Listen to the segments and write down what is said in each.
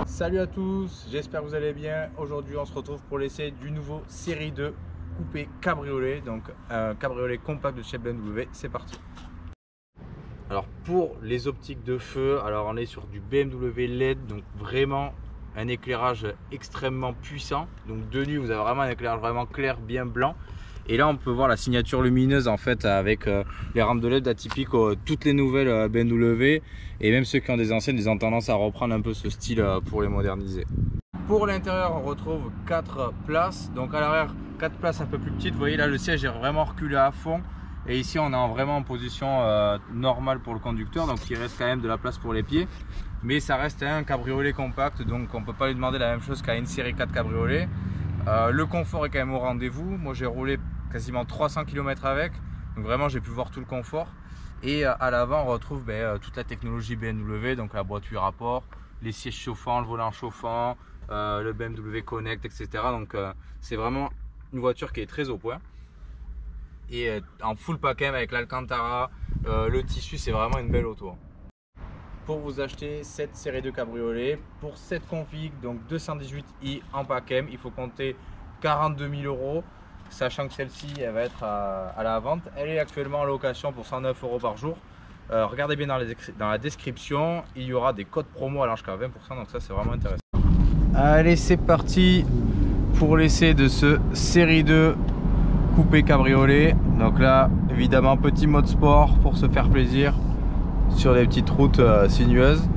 Salut à tous, j'espère que vous allez bien. Aujourd'hui on se retrouve pour l'essai du nouveau série 2 coupé cabriolet, donc un cabriolet compact de chez BMW. C'est parti. Alors pour les optiques de feu, alors on est sur du BMW LED, donc vraiment un éclairage extrêmement puissant. Donc de nuit vous avez vraiment un éclairage vraiment clair, bien blanc. Et là on peut voir la signature lumineuse en fait avec les rampes de LED atypiques, toutes les nouvelles BMW, et même ceux qui ont des anciennes, ils ont tendance à reprendre un peu ce style pour les moderniser. Pour l'intérieur on retrouve 4 places, donc à l'arrière 4 places un peu plus petites. Vous voyez là le siège est vraiment reculé à fond, et ici on est vraiment en position normale pour le conducteur, donc il reste quand même de la place pour les pieds. Mais ça reste un cabriolet compact, donc on ne peut pas lui demander la même chose qu'à une série 4 cabriolet. Le confort est quand même au rendez-vous. Moi j'ai roulé quasiment 300 km avec, donc vraiment j'ai pu voir tout le confort. Et à l'avant on retrouve toute la technologie BMW, donc la boîte 8 rapports, les sièges chauffants, le volant chauffant, le BMW Connect, etc. Donc c'est vraiment une voiture qui est très au point. Et en full pack avec l'Alcantara, le tissu, c'est vraiment une belle auto. Pour vous acheter cette série de cabriolet, pour cette config, donc 218i en pack M, il faut compter 42 000 €, sachant que celle-ci elle va être à la vente. Elle est actuellement en location pour 109 € par jour. Regardez bien dans la description, il y aura des codes promo allant jusqu'à 20%, donc ça c'est vraiment intéressant. Allez, c'est parti pour l'essai de ce série 2 coupé cabriolet. Donc là évidemment petit mode sport pour se faire plaisir sur des petites routes sinueuses.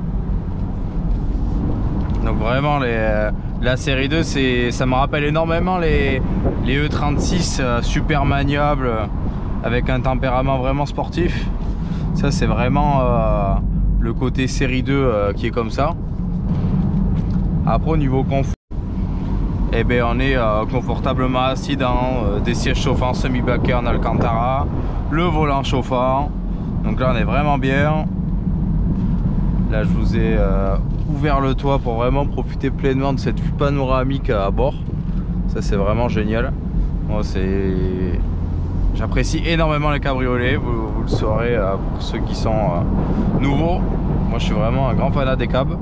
Donc vraiment la série 2, ça me rappelle énormément les E36 super maniables avec un tempérament vraiment sportif. Ça c'est vraiment le côté série 2 qui est comme ça. Après au niveau confort, eh ben, on est confortablement assis dans des sièges chauffants semi-baquets en Alcantara, le volant chauffant. Donc là on est vraiment bien. Là je vous ai ouvert le toit pour vraiment profiter pleinement de cette vue panoramique à bord. Ça c'est vraiment génial. Moi j'apprécie énormément les cabriolets, vous le saurez pour ceux qui sont nouveaux. Moi je suis vraiment un grand fanat des cabs,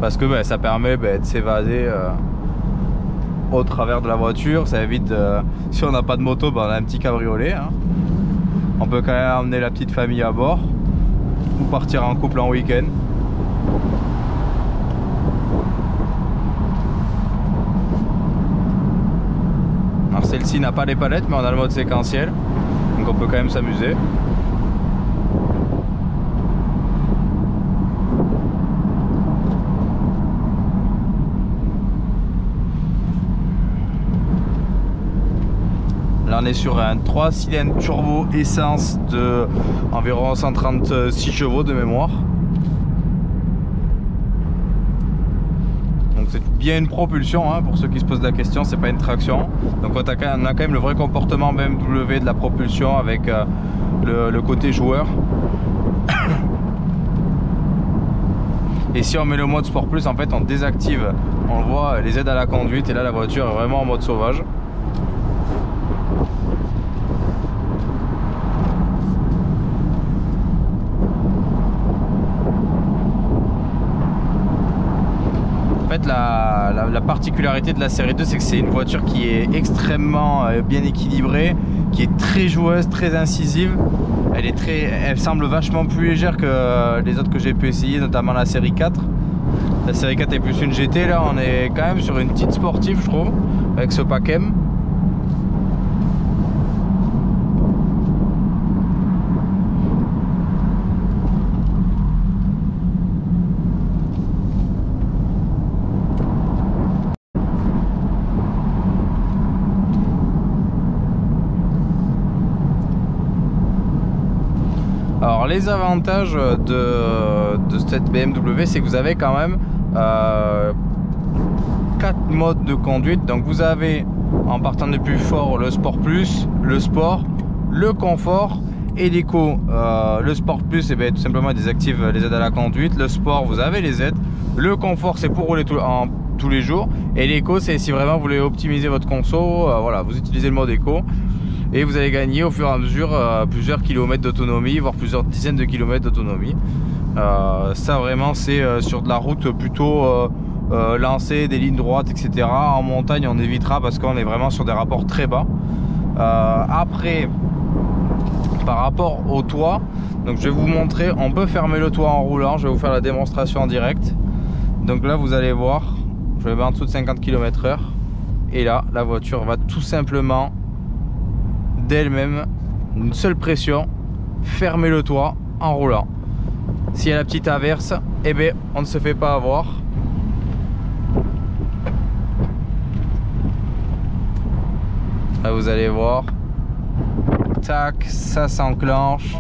parce que ça permet de s'évader au travers de la voiture. Ça évite, si on n'a pas de moto, on a un petit cabriolet, hein. On peut quand même emmener la petite famille à bord ou partir en couple en week-end. Alors celle-ci n'a pas les palettes, mais on a le mode séquentiel, donc on peut quand même s'amuser. Là on est sur un 3 cylindres turbo essence de environ 136 chevaux de mémoire. Donc c'est bien une propulsion, hein, pour ceux qui se posent la question, c'est pas une traction. Donc on a quand même le vrai comportement BMW de la propulsion avec le côté joueur. Et si on met le mode Sport Plus, en fait on désactive, on le voit, les aides à la conduite, et là la voiture est vraiment en mode sauvage. En fait, la particularité de la série 2, c'est que c'est une voiture qui est extrêmement bien équilibrée, qui est très joueuse, très incisive. Elle semble vachement plus légère que les autres que j'ai pu essayer, notamment la série 4. La série 4 est plus une GT, là on est quand même sur une petite sportive, je trouve, avec ce pack M. Alors les avantages de cette BMW, c'est que vous avez quand même 4 modes de conduite. Donc vous avez, en partant du plus fort, le Sport Plus, le Sport, le Confort et l'éco, le sport plus, et bien tout simplement désactive les aides à la conduite. Le sport, vous avez les aides. Le confort, c'est pour rouler tous les jours. Et l'éco, c'est si vraiment vous voulez optimiser votre conso, voilà, vous utilisez le mode éco. Et vous allez gagner au fur et à mesure plusieurs kilomètres d'autonomie, voire plusieurs dizaines de kilomètres d'autonomie. Ça vraiment c'est sur de la route plutôt lancée, des lignes droites, etc. En montagne on évitera parce qu'on est vraiment sur des rapports très bas. Après, par rapport au toit, donc je vais vous montrer, on peut fermer le toit en roulant. Je vais vous faire la démonstration en direct. Donc là vous allez voir, je vais en dessous de 50 km/h. Et là la voiture va tout simplement d'elle-même, une seule pression, fermer le toit en roulant. S'il y a la petite averse, eh bien on ne se fait pas avoir. Là vous allez voir, tac, ça s'enclenche,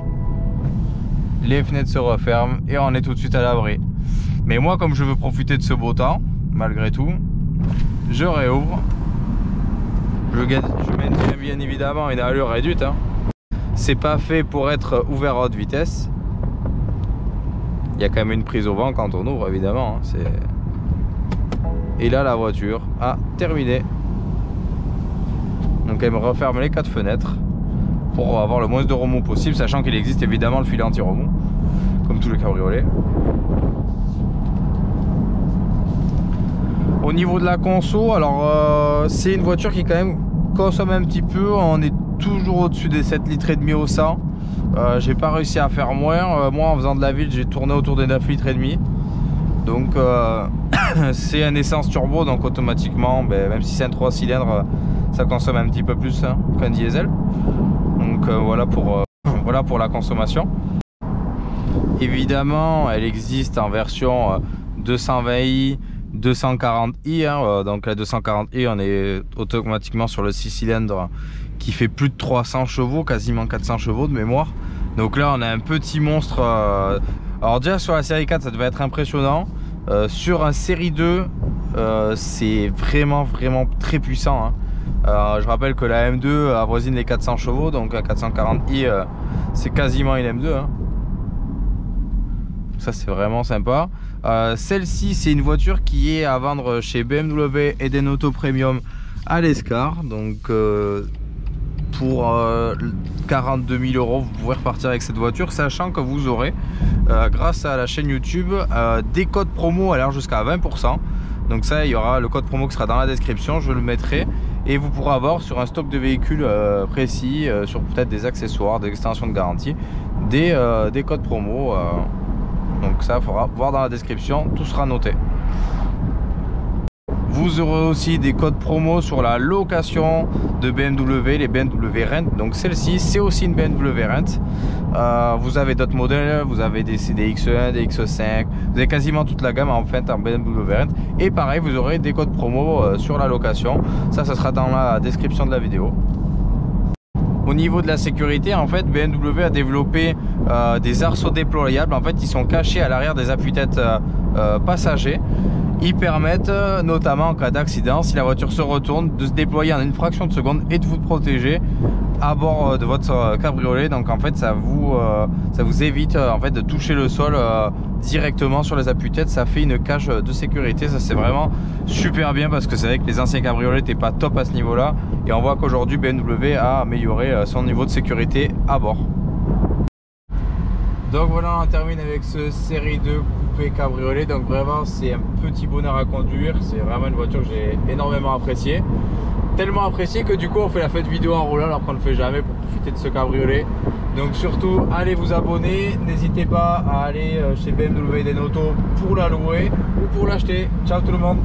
les fenêtres se referment et on est tout de suite à l'abri. Mais moi, comme je veux profiter de ce beau temps, malgré tout, je réouvre. Je maintiens bien évidemment une allure réduite. Hein. C'est pas fait pour être ouvert à haute vitesse. Il y a quand même une prise au vent quand on ouvre, évidemment. Hein. Et là, la voiture a terminé. Donc elle me referme les 4 fenêtres pour avoir le moins de remous possible, sachant qu'il existe évidemment le filet anti-remous, comme tous les cabriolets. Au niveau de la conso, alors c'est une voiture qui quand même consomme un petit peu. On est toujours au-dessus des 7,5 litres au 100. J'ai pas réussi à faire moins. Moi en faisant de la ville, j'ai tourné autour des 9,5 litres. Donc c'est un essence turbo, donc automatiquement, même si c'est un 3 cylindres, ça consomme un petit peu plus hein, qu'un diesel. Donc voilà pour la consommation. Évidemment, elle existe en version 220i, 240i, hein, donc la 240i on est automatiquement sur le 6 cylindres qui fait plus de 300 chevaux, quasiment 400 chevaux de mémoire. Donc là on a un petit monstre. Alors déjà sur la série 4 ça devait être impressionnant. Sur un série 2 c'est vraiment très puissant. Hein. Je rappelle que la M2 avoisine les 400 chevaux, donc un 440i c'est quasiment une M2. Hein. Ça c'est vraiment sympa. Celle-ci c'est une voiture qui est à vendre chez BMW Edenauto Premium à l'Escar. Donc pour 42 000 €, vous pouvez repartir avec cette voiture, sachant que vous aurez grâce à la chaîne YouTube des codes promo allant jusqu'à 20%. Donc ça, il y aura le code promo qui sera dans la description, je le mettrai. Et vous pourrez avoir sur un stock de véhicules précis, sur peut-être des accessoires, des extensions de garantie, des codes promo. Donc ça, il faudra voir dans la description, tout sera noté. Vous aurez aussi des codes promo sur la location de BMW, les BMW Rent. Donc celle-ci, c'est aussi une BMW Rent. Vous avez d'autres modèles, vous avez des X1, des X5, vous avez quasiment toute la gamme en fait en BMW Rent. Et pareil, vous aurez des codes promo sur la location. Ça sera dans la description de la vidéo. Au niveau de la sécurité, en fait, BMW a développé des arceaux déployables. En fait, ils sont cachés à l'arrière des appuis-têtes passagers. Ils permettent, notamment en cas d'accident, si la voiture se retourne, de se déployer en une fraction de seconde et de vous protéger à bord de votre cabriolet. Donc en fait, ça vous évite en fait de toucher le sol directement sur les appuis-têtes. Ça fait une cage de sécurité. Ça c'est vraiment super bien parce que c'est vrai que les anciens cabriolets n'étaient pas top à ce niveau-là. Et on voit qu'aujourd'hui BMW a amélioré son niveau de sécurité à bord. Donc voilà, on termine avec ce série 2 coupé cabriolet. Donc vraiment c'est un petit bonheur à conduire. C'est vraiment une voiture que j'ai énormément appréciée. Tellement appréciée que du coup on fait la fête vidéo en roulant alors qu'on ne le fait jamais pour profiter de ce cabriolet. Donc surtout allez vous abonner. N'hésitez pas à aller chez BMW Edenauto pour la louer ou pour l'acheter. Ciao tout le monde.